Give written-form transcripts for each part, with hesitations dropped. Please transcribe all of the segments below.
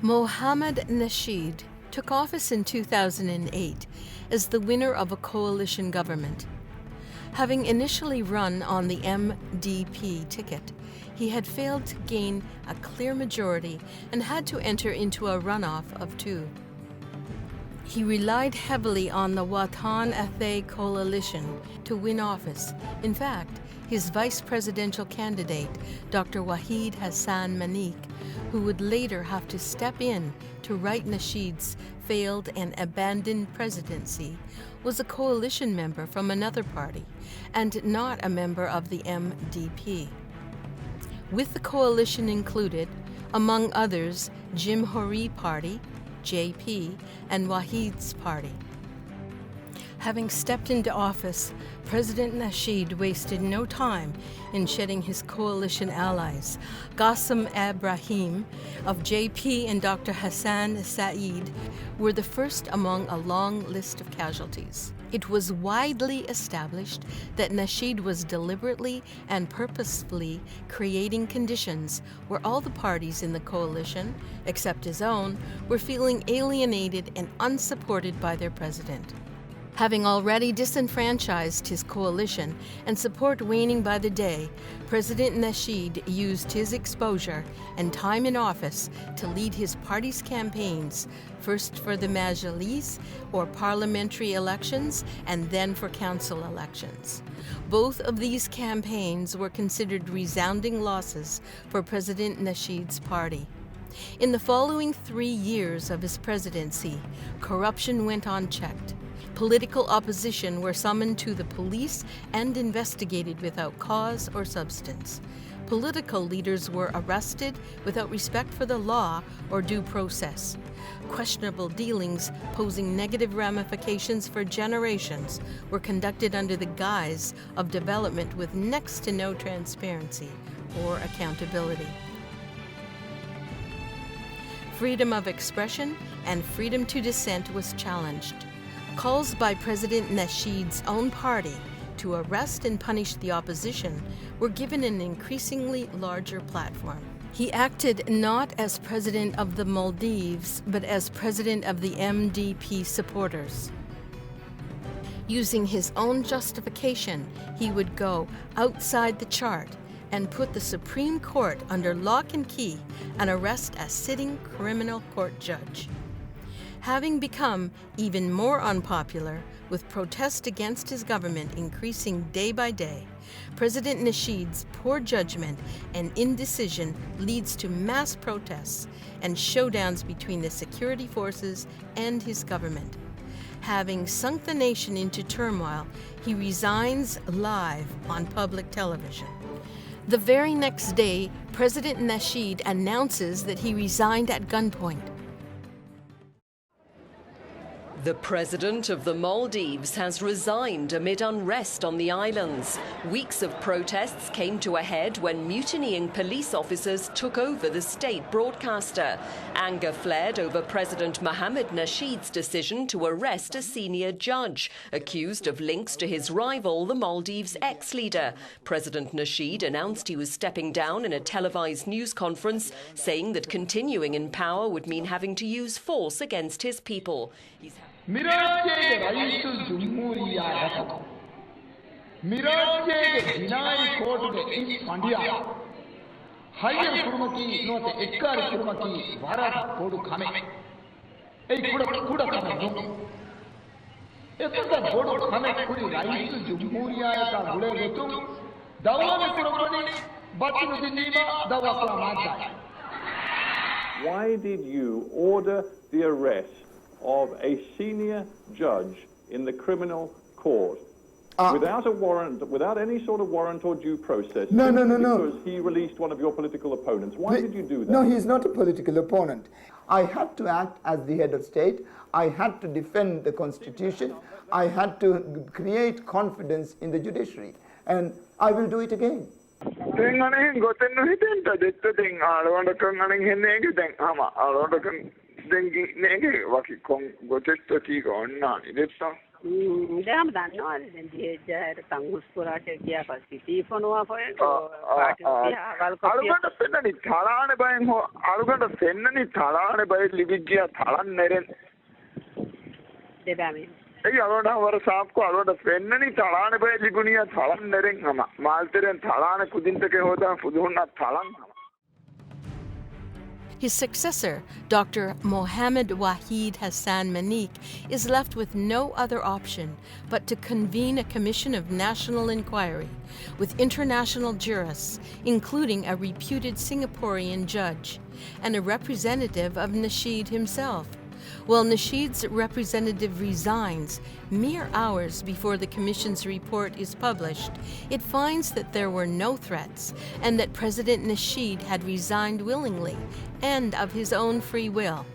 Mohammed Nasheed took office in 2008 as the winner of a coalition government. Having initially run on the MDP ticket, he had failed to gain a clear majority and had to enter into a runoff of two. He relied heavily on the Watan Athay coalition to win office. In fact, his vice presidential candidate, Dr. Wahid Hassan Manik, who would later have to step in to right Nasheed's failed and abandoned presidency, was a coalition member from another party and not a member of the MDP. With the coalition included, among others, Jimhuri Party, JP, and Wahid's party. Having stepped into office, President Nasheed wasted no time in shedding his coalition allies. Qasim Ibrahim of JP and Dr. Hassan Saeed were the first among a long list of casualties. It was widely established that Nasheed was deliberately and purposefully creating conditions where all the parties in the coalition, except his own, were feeling alienated and unsupported by their president. Having already disenfranchised his coalition and support waning by the day, President Nasheed used his exposure and time in office to lead his party's campaigns, first for the Majlis, or parliamentary elections, and then for council elections. Both of these campaigns were considered resounding losses for President Nasheed's party. In the following 3 years of his presidency, corruption went unchecked. Political opposition were summoned to the police and investigated without cause or substance. Political leaders were arrested without respect for the law or due process. Questionable dealings posing negative ramifications for generations were conducted under the guise of development with next to no transparency or accountability. Freedom of expression and freedom to dissent was challenged. Calls by President Nasheed's own party to arrest and punish the opposition were given an increasingly larger platform. He acted not as president of the Maldives, but as president of the MDP supporters. Using his own justification, he would go outside the chart and put the Supreme Court under lock and key and arrest a sitting criminal court judge. Having become even more unpopular, with protests against his government increasing day by day, President Nasheed's poor judgment and indecision leads to mass protests and showdowns between the security forces and his government. Having sunk the nation into turmoil, he resigns live on public television. The very next day, President Nasheed announces that he resigned at gunpoint. The president of the Maldives has resigned amid unrest on the islands. Weeks of protests came to a head when mutinying police officers took over the state broadcaster. Anger flared over President Mohammed Nasheed's decision to arrest a senior judge, accused of links to his rival, the Maldives' ex-leader. President Nasheed announced he was stepping down in a televised news conference, saying that continuing in power would mean having to use force against his people. मिराज रईस जमहूरिया मिराज जिनाई court के इस पंडिया हायर कुर्मकी नोते एक्कार कुर्मकी भारत बोडू खामे ए कुड़ा खामे नो एतका बोडू खामे कुड़ी रईस जमहूरिया का गुड़े गेतुम दवा में कुर्बानी बातु जिंदीमा दवा को माचा. Why did you order the arrest of a senior judge in the criminal court without a warrant, without any sort of warrant or due process? No. Because he released one of your political opponents. Why did you do that? No, he's not a political opponent. I had to act as the head of state. I had to defend the constitution. I had to create confidence in the judiciary. And I will do it again. දැන් දන්නවද දැන් දිහෙජ්ජායට තංගුස්පුරාට ගියා පස්සේ ටීෆෝනවා ෆොයන් පාටිය අලුගඩ පෙන්නනි තරානේ බයෙන් හො අලුගඩ පෙන්නනි තරානේ බය ලිවිජ්ජියා තරන් නෙරෙන් දෙබෑමේ ඒ අලුගඩ වර සාප්කෝ අලුගඩ පෙන්නනි තරානේ බය ලිගුනියා තරන් නෙරෙන් හම මාල්තරෙන් තරානේ කුදින්තකේ හොදා ෆුදුන්නා තරන් His successor, Dr. Mohammed Wahid Hassan Maniq, is left with no other option but to convene a commission of national inquiry with international jurists, including a reputed Singaporean judge and a representative of Nasheed himself. Well, Nasheed's representative resigns mere hours before the Commission's report is published. It finds that there were no threats and that President Nasheed had resigned willingly and of his own free will.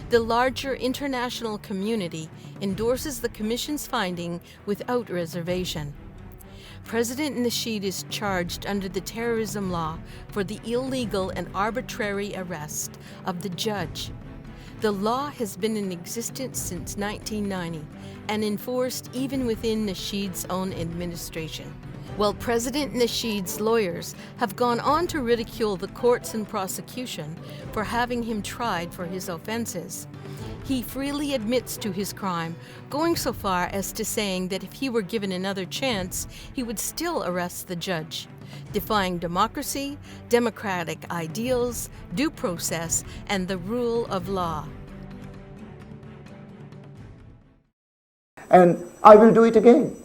The larger international community endorses the Commission's finding without reservation. President Nasheed is charged under the terrorism law for the illegal and arbitrary arrest of the judge. The law has been in existence since 1990 and enforced even within Nasheed's own administration. While President Nasheed's lawyers have gone on to ridicule the courts and prosecution for having him tried for his offenses, he freely admits to his crime, going so far as to saying that if he were given another chance, he would still arrest the judge, defying democracy, democratic ideals, due process, and the rule of law. And I will do it again.